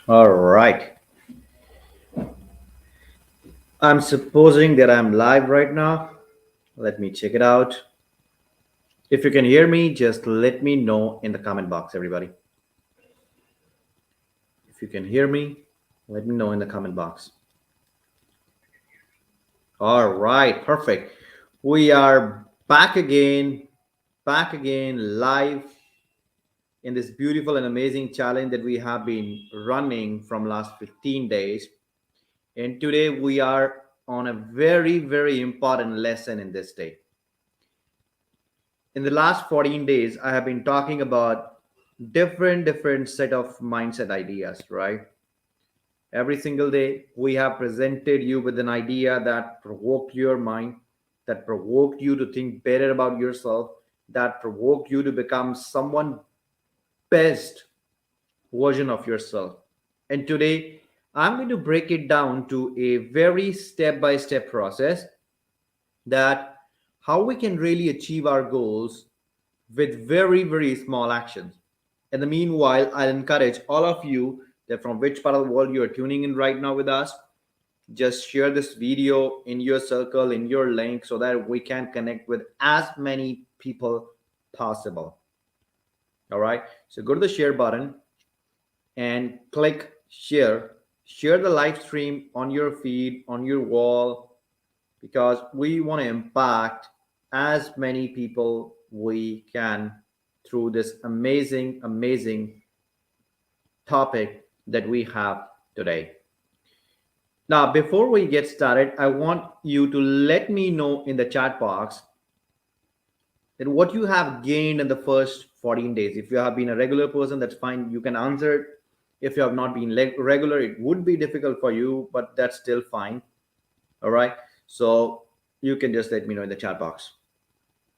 All right. I'm supposing that I'm live right now. Let me check it out. If you can hear me, just let me know in the comment box, everybody. If you can hear me, let me know in the comment box. All right, perfect. We are back again, live in this beautiful and amazing challenge that we have been running from last 15 days. And today we are on a very, very important lesson in this day. In the last 14 days I have been talking about different set of mindset ideas, right? Every single day we have presented you with an idea that provoked your mind, that provoked you to think better about yourself, that provoked you to become someone best version of yourself. And today I'm going to break it down to a very step by step process that how we can really achieve our goals with very, very small actions. In the meanwhile, I'll encourage all of you that from which part of the world you are tuning in right now with us, just share this video in your circle, in your link, so that we can connect with as many people possible. All right. So go to the share button and click share. Share the live stream on your feed, on your wall, because we want to impact as many people we can through this amazing topic that we have today. Now, before we get started, I want you to let me know in the chat box that what you have gained in the first 14 days. If you have been a regular person, that's fine. You can answer it. If you have not been regular, it would be difficult for you, but that's still fine. All right. So you can just let me know in the chat box.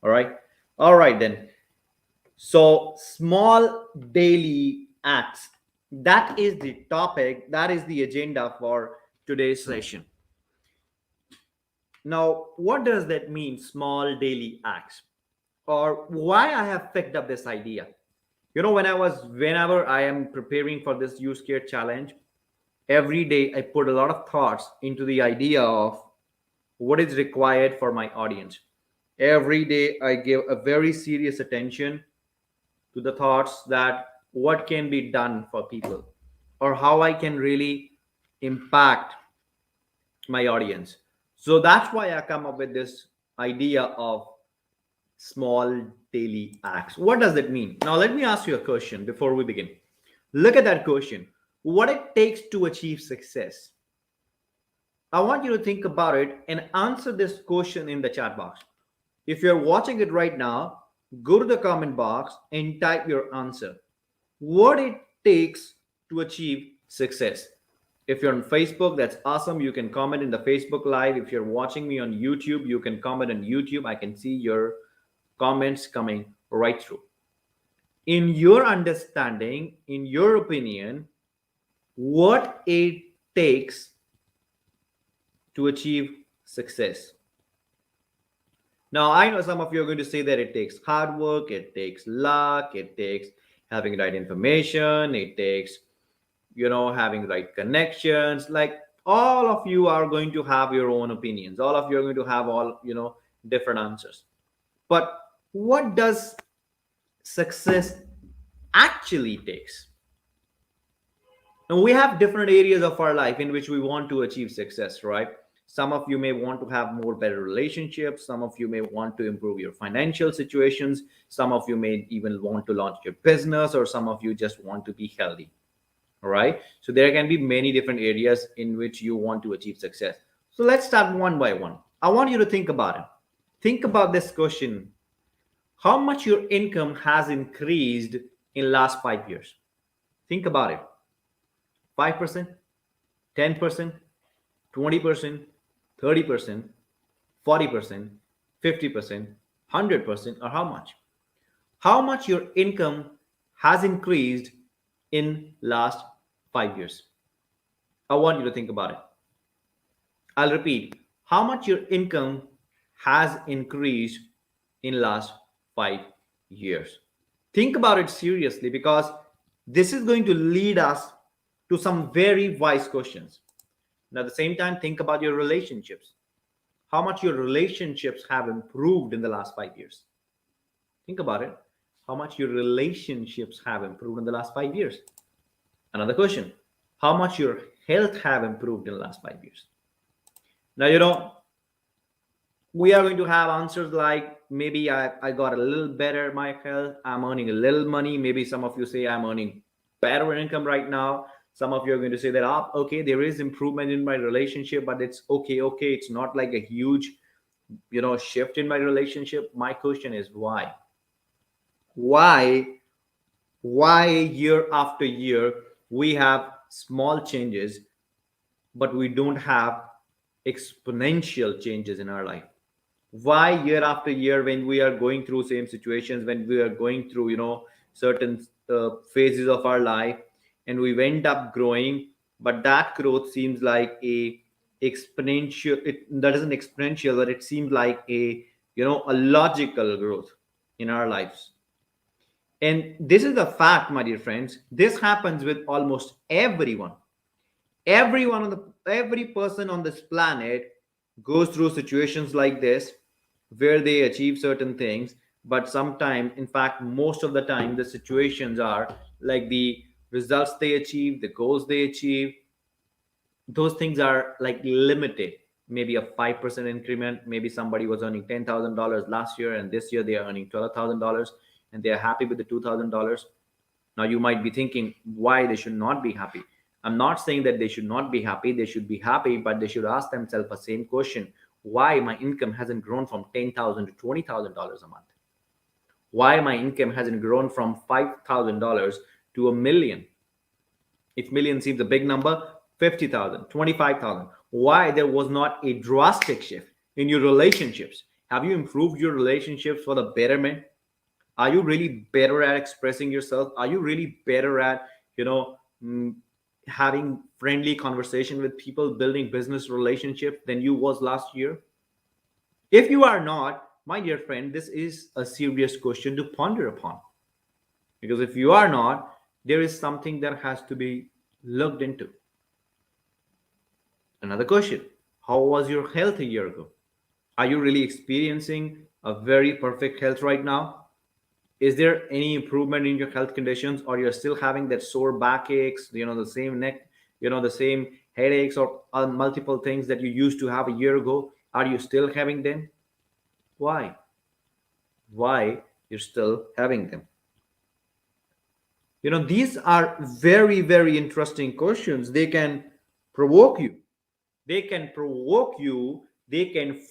All right. All right, then. So, small daily acts. That is the topic, that is the agenda for today's session. Now, what does that mean, small daily acts? Or why I have picked up this idea? Whenever I am preparing for this You Scared challenge, every day I put a lot of thoughts into the idea of what is required for my audience. Every day I give a very serious attention to the thoughts that what can be done for people or how I can really impact my audience. So that's why I come up with this idea of small daily acts. What does that mean? Now, let me ask you a question before we begin. Look at that question. What it takes to achieve success? I want you to think about it and answer this question in the chat box. If you're watching it right now, go to the comment box and type your answer. What it takes to achieve success. If you're on Facebook, that's awesome. You can comment in the Facebook Live. If you're watching me on YouTube, you can comment on YouTube. I can see your comments coming right through. In your understanding, in your opinion, what it takes to achieve success? Now, I know some of you are going to say that it takes hard work, it takes luck, it takes having right information, it takes, having right connections. Like all of you are going to have your own opinions. All of you are going to have different answers. But what does success actually takes? Now, we have different areas of our life in which we want to achieve success, right? Some of you may want to have more better relationships. Some of you may want to improve your financial situations. Some of you may even want to launch your business, or some of you just want to be healthy. All right. So there can be many different areas in which you want to achieve success. So let's start one by one. I want you to think about it. Think about this question. How much your income has increased in last 5 years? Think about it. 5%, 10%, 20%, 30%, 40%, 50%, 100%, or how much? How much your income has increased in last 5 years? I want you to think about it. I'll repeat. How much your income has increased in last 5 years? Think about it seriously, because this is going to lead us to some very wise questions. And at the same time, think about your relationships. How much your relationships have improved in the last 5 years. Think about it. How much your relationships have improved in the last 5 years. Another question. How much your health have improved in the last 5 years. Now, we are going to have answers like maybe I got a little better my health, I'm earning a little money. Maybe some of you say I'm earning better income right now. Some of you are going to say that, okay, there is improvement in my relationship, but it's okay, it's not like a huge shift in my relationship. My question is why why year after year we have small changes but we don't have exponential changes in our life? Why year after year, when we are going through same situations, when we are going through certain phases of our life, and we end up growing, but that growth seems like a exponential, that isn't exponential, but it seems like a logical growth in our lives. And this is the fact, my dear friends. This happens with almost everyone. Every person on this planet goes through situations like this where they achieve certain things, but sometimes, in fact most of the time, the situations are like the results they achieve, the goals they achieve, those things are like limited. Maybe a 5% increment. Maybe somebody was earning $10,000 last year and this year they are earning $12,000 and they are happy with the $2,000. Now you might be thinking why they should not be happy. I'm not saying that they should not be happy. They should be happy, but they should ask themselves the same question. Why my income hasn't grown from $10,000 to $20,000 a month? Why my income hasn't grown from $5,000 to $1 million? If million seems a big number, 50,000, 25,000. Why there was not a drastic shift in your relationships? Have you improved your relationships for the betterment? Are you really better at expressing yourself? Are you really better at, having friendly conversation with people, building business relationships than you was last year? If you are not, my dear friend, this is a serious question to ponder upon. Because if you are not, there is something that has to be looked into. Another question. How was your health a year ago? Are you really experiencing a very perfect health right now? Is there any improvement in your health conditions, or you're still having that sore backaches, the same neck, the same headaches, or multiple things that you used to have a year ago? Are you still having them? Why you're still having them? These are very, very interesting questions. They can provoke you. They can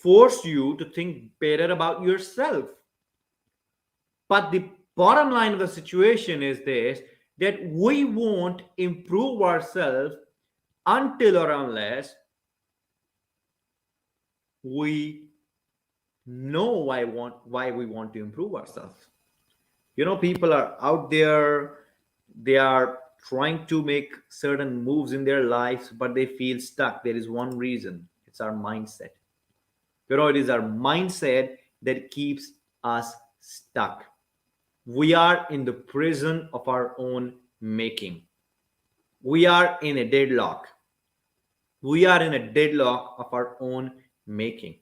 force you to think better about yourself. But the bottom line of the situation is this, that we won't improve ourselves until or unless we know why we want to improve ourselves. People are out there, they are trying to make certain moves in their lives, but they feel stuck. There is one reason. It's our mindset. It is our mindset that keeps us stuck. We are in the prison of our own making. We are in a deadlock. We are in a deadlock of our own making.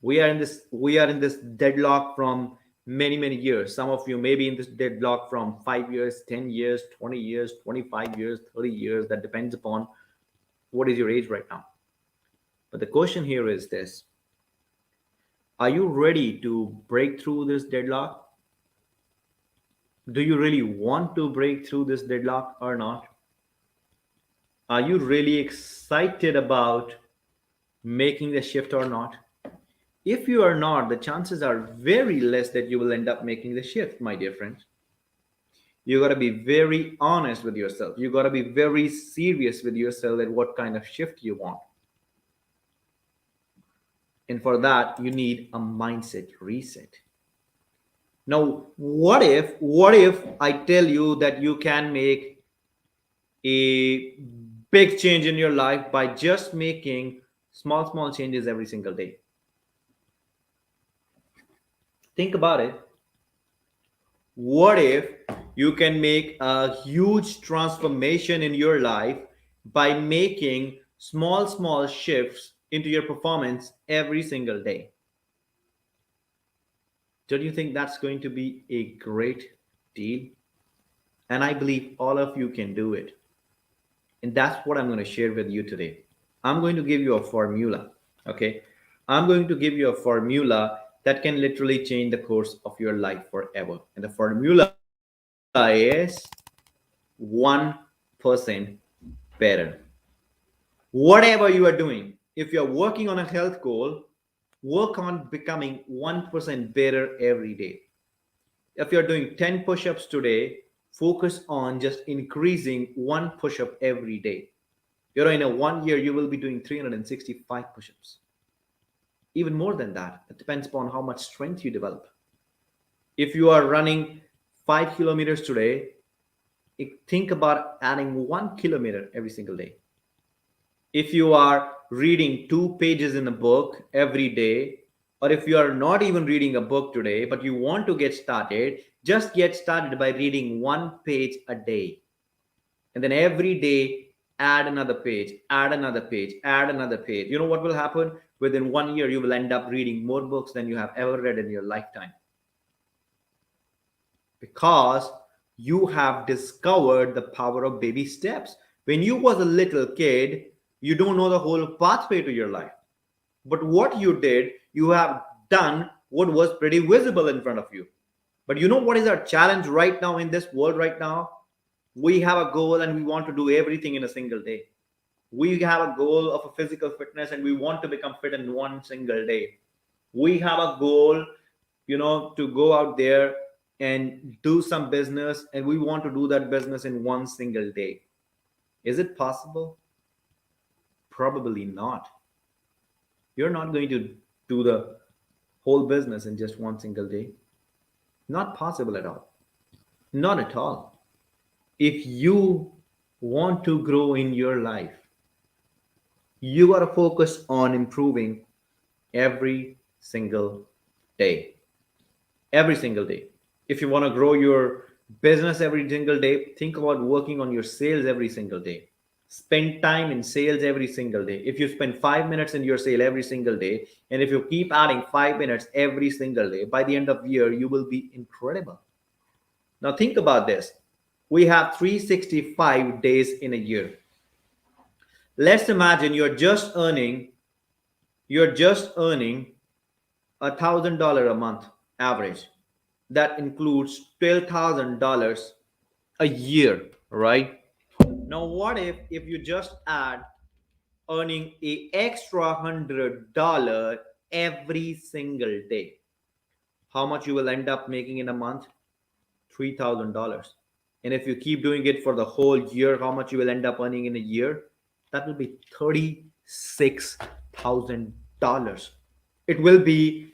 We are in this deadlock from many years. Some of you may be in this deadlock from 5 years, 10 years, 20 years, 25 years, 30 years. That depends upon what is your age right now. But the question here is this: are you ready to break through this deadlock? Do you really want to break through this deadlock or not? Are you really excited about making the shift or not? If you are not, the chances are very less that you will end up making the shift, my dear friends. You got to be very honest with yourself. You got to be very serious with yourself at what kind of shift you want. And for that, you need a mindset reset. Now, what if I tell you that you can make a big change in your life by just making small changes every single day? Think about it. What if You can make a huge transformation in your life by making small shifts into your performance every single day. Don't you think that's going to be a great deal? And I believe all of you can do it. And that's what I'm going to share with you today. I'm going to give you a formula. Okay. I'm going to give you a formula that can literally change the course of your life forever. And the formula is 1% better. Whatever you are doing, if you're working on a health goal, work on becoming 1% better every day. If you're doing 10 push ups today, focus on just increasing one push up every day. In a 1 year, you will be doing 365 push ups. Even more than that, it depends upon how much strength you develop. If you are running 5 kilometers today, think about adding 1 kilometer every single day. If you are reading 2 pages in a book every day, or if you are not even reading a book today, but you want to get started, just get started by reading 1 page a day. And then every day, add another page, add another page, add another page. You know what will happen? Within 1 year, you will end up reading more books than you have ever read in your lifetime. Because you have discovered the power of baby steps. When you was a little kid, you don't know the whole pathway to your life. But what you did, you have done what was pretty visible in front of you. But you know what is our challenge right now in this world right now? We have a goal and we want to do everything in a single day. We have a goal of a physical fitness and we want to become fit in one single day. We have a goal, to go out there and do some business, and we want to do that business in one single day. Is it possible? Probably not. You're not going to do the whole business in just one single day. Not possible at all. Not at all. If you want to grow in your life, you got to focus on improving every single day. Every single day. If you want to grow your business every single day, think about working on your sales every single day. Spend time in sales every single day. If you spend 5 minutes in your sale every single day, and if you keep adding 5 minutes every single day, by the end of the year, you will be incredible. Now think about this. We have 365 days in a year. Let's imagine you're just earning $1,000 a month average. That includes $12,000 a year, right? Now, what if you just add earning a extra $100 every single day? How much you will end up making in a month? $3,000. And if you keep doing it for the whole year, how much you will end up earning in a year? That will be $36,000. It will be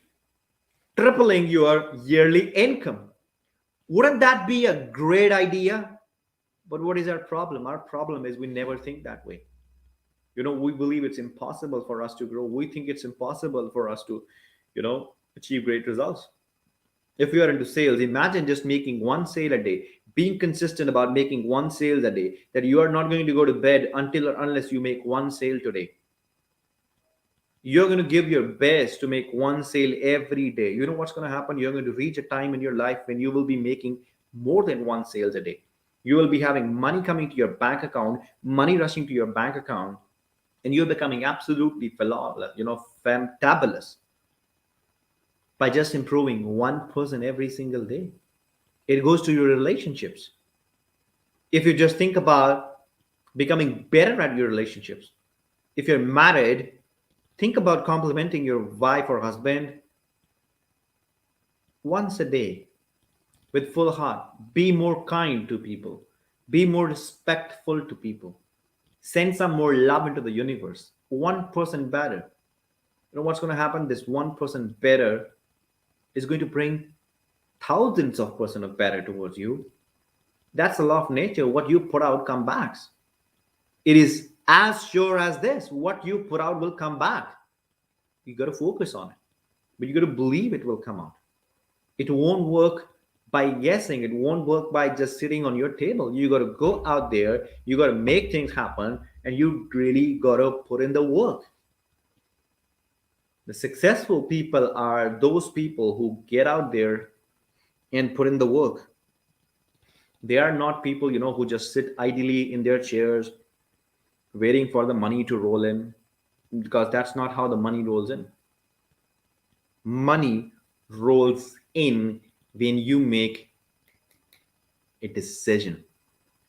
tripling your yearly income. Wouldn't that be a great idea? But what is our problem? Our problem is we never think that way. We believe it's impossible for us to grow. We think it's impossible for us to, achieve great results. If you are into sales, imagine just making one sale a day, being consistent about making one sale a day, that you are not going to go to bed until or unless you make one sale today. You're going to give your best to make one sale every day. You know what's going to happen? You're going to reach a time in your life when you will be making more than one sales a day. You will be having money coming to your bank account, money rushing to your bank account, and you're becoming absolutely fantabulous by just improving 1% every single day. It goes to your relationships. If you just think about becoming better at your relationships, if you're married, think about complimenting your wife or husband once a day with full heart. Be more kind to people. Be more respectful to people. Send some more love into the universe. 1% better. You know what's going to happen? This 1% better is going to bring thousands of percent of better towards you. That's the law of nature. What you put out come back. It is as sure as this. What you put out will come back. You got to focus on it. But you got to believe it will come out. It won't work by guessing. It won't work by just sitting on your table. You got to go out there, you got to make things happen, and you really got to put in the work. The successful people are those people who get out there and put in the work. They are not people, who just sit idly in their chairs waiting for the money to roll in, because that's not how the money rolls in. Money rolls in when you make a decision,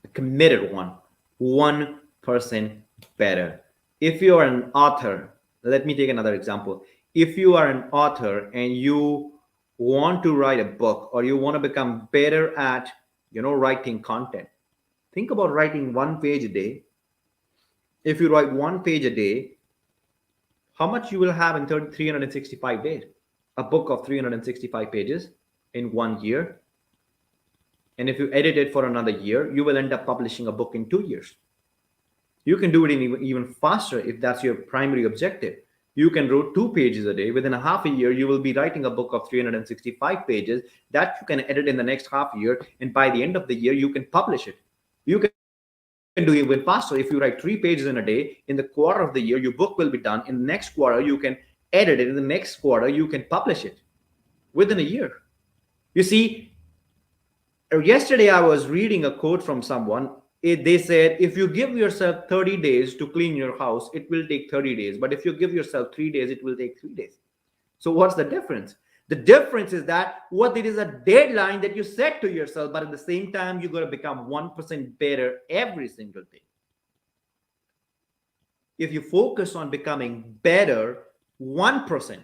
a committed one, 1% better. If you are an author, let me take another example. If you are an author and you want to write a book, or you want to become better at, writing content, think about writing 1 page a day. If you write 1 page a day, how much you will have in 365 days? A book of 365 pages in 1 year. And if you edit it for another year, you will end up publishing a book in 2 years. You can do it in even faster if that's your primary objective. You can write 2 pages a day. Within a half a year, you will be writing a book of 365 pages that you can edit in the next half year. And by the end of the year, you can publish it. You can do even faster. If you write 3 pages in a day, in the quarter of the year, your book will be done. In the next quarter, you can edit it. In the next quarter, you can publish it within a year. You see, yesterday I was reading a quote from someone. They said, if you give yourself 30 days to clean your house, it will take 30 days. But if you give yourself 3 days, it will take 3 days. So what's the difference? The difference is that what it is a deadline that you set to yourself, but at the same time, you got to become 1% better every single day. If you focus on becoming better 1%,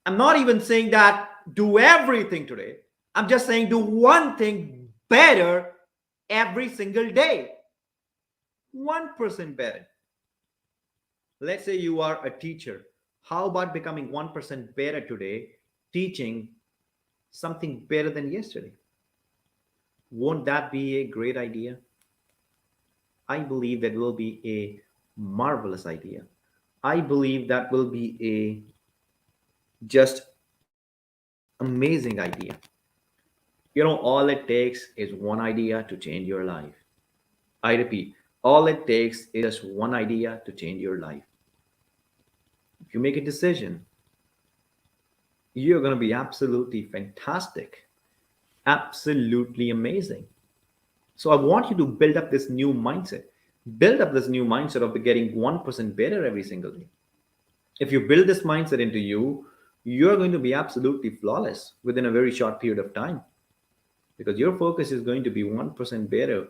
I'm not even saying that do everything today. I'm just saying do one thing better every single day. 1% better. Let's say you are a teacher. How about becoming 1% better today, teaching something better than yesterday? Won't that be a great idea? I believe that will be a marvelous idea. I believe that will be a just amazing idea. All it takes is one idea to change your life. I repeat, all it takes is just one idea to change your life. If you make a decision, you're going to be absolutely fantastic, absolutely amazing. So I want you to build up this new mindset. Build up this new mindset of getting 1% better every single day. If you build this mindset into you, you're going to be absolutely flawless within a very short period of time, because your focus is going to be 1% better,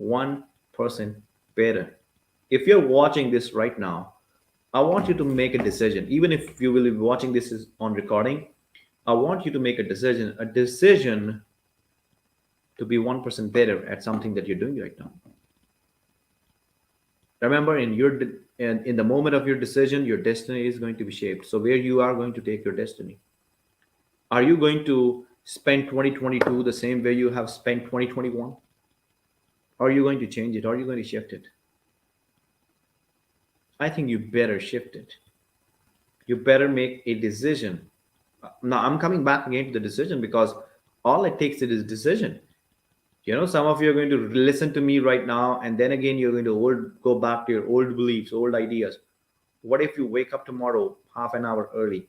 1% better. If you're watching this right now, I want you to make a decision. Even if you will be watching this on recording, I want you to make a decision to be 1% better at something that you're doing right now. Remember, in the moment of your decision, your destiny is going to be shaped. So where you are going to take your destiny? Are you going to spend 2022 the same way you have spent 2021? Or are you going to change it? Or are you going to shift it? I think you better shift it. You better make a decision. Now I'm coming back again to the decision, because all it takes is decision. Some of you are going to listen to me right now, and then again you're going to go back to your old beliefs, old ideas. What if you wake up tomorrow half an hour early?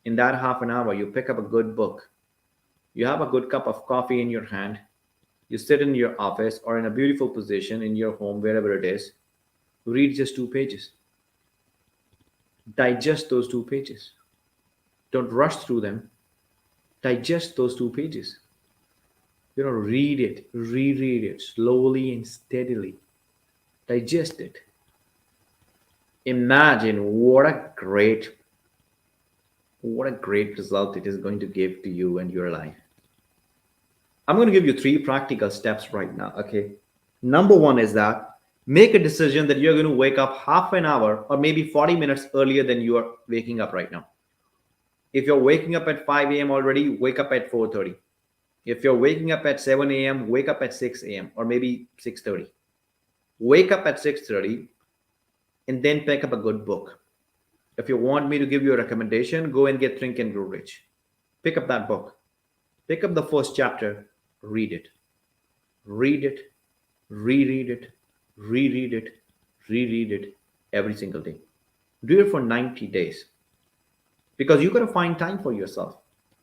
In that half an hour, you pick up a good book. You have a good cup of coffee in your hand. You sit in your office or in a beautiful position in your home, wherever it is. Read just 2 pages. Digest those 2 pages. Don't rush through them. Digest those 2 pages. Read it, reread it slowly and steadily. Digest it. Imagine what a great result it is going to give to you and your life. I'm going to give you 3 practical steps right now. Okay. Number 1 is that make a decision that you're going to wake up half an hour or maybe 40 minutes earlier than you are waking up right now. If you're waking up at 5 a.m. already, wake up at 4:30. If you're waking up at 7 a.m., wake up at 6 a.m. or maybe 6:30. Wake up at 6:30 and then pick up a good book. If you want me to give you a recommendation, go and get Think and Grow Rich. Pick up that book. Pick up the first chapter, read it, read it, reread it, reread it, reread it every single day. Do it for 90 days because you got to find time for yourself.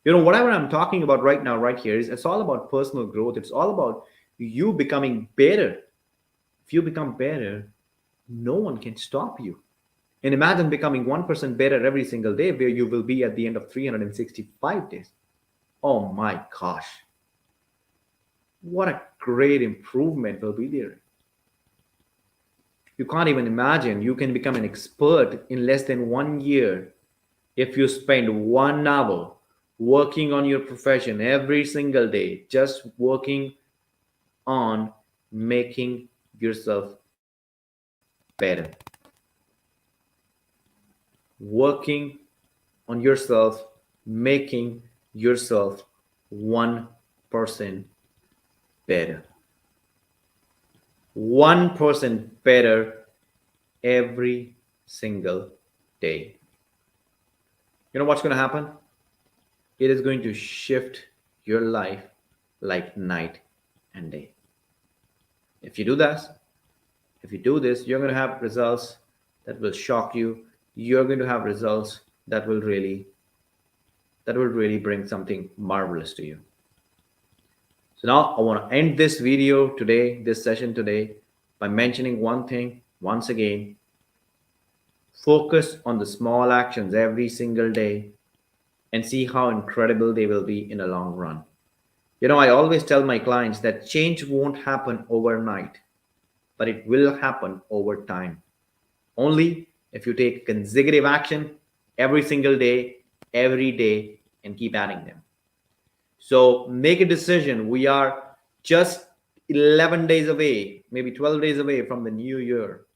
Whatever I'm talking about right now, right here, is it's all about personal growth. It's all about you becoming better. If you become better, no one can stop you. And imagine becoming 1% better every single day, where you will be at the end of 365 days. Oh my gosh. What a great improvement will be there. You can't even imagine. You can become an expert in less than 1 year if you spend 1 hour working on your profession every single day, just working on making yourself better, working on yourself, making yourself 1% better. 1% better every single day. You know what's going to happen? It is going to shift your life like night and day. If you do that, if you do this, you're going to have results that will shock you. You're going to have results that will really bring something marvelous to you. So now I want to end this video today, this session today, by mentioning one thing once again. Focus on the small actions every single day and see how incredible they will be in the long run. I always tell my clients that change won't happen overnight, but it will happen over time. Only if you take consecutive action every single day, every day, and keep adding them. So make a decision. We are just 11 days away, maybe 12 days away from the new year.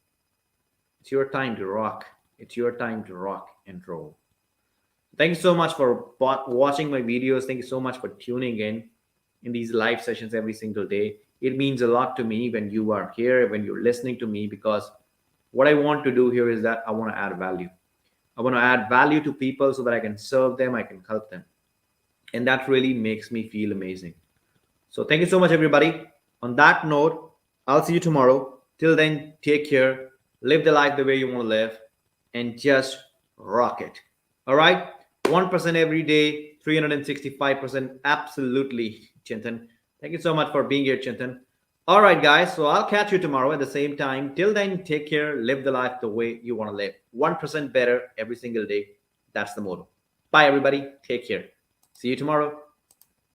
It's your time to rock. It's your time to rock and roll. Thank you so much for watching my videos. Thank you so much for tuning in these live sessions every single day. It means a lot to me when you are here, when you're listening to me, because what I want to do here is that I want to add value. I want to add value to people so that I can serve them, I can help them. And that really makes me feel amazing. So thank you so much, everybody. On that note, I'll see you tomorrow. Till then, take care, live the life the way you want to live, and just rock it. All right? 1% every day, 365%. Absolutely, Chintan. Thank you so much for being here, Chintan. All right, guys. So I'll catch you tomorrow at the same time. Till then, take care, live the life the way you want to live. 1% better every single day. That's the motto. Bye, everybody. Take care. See you tomorrow.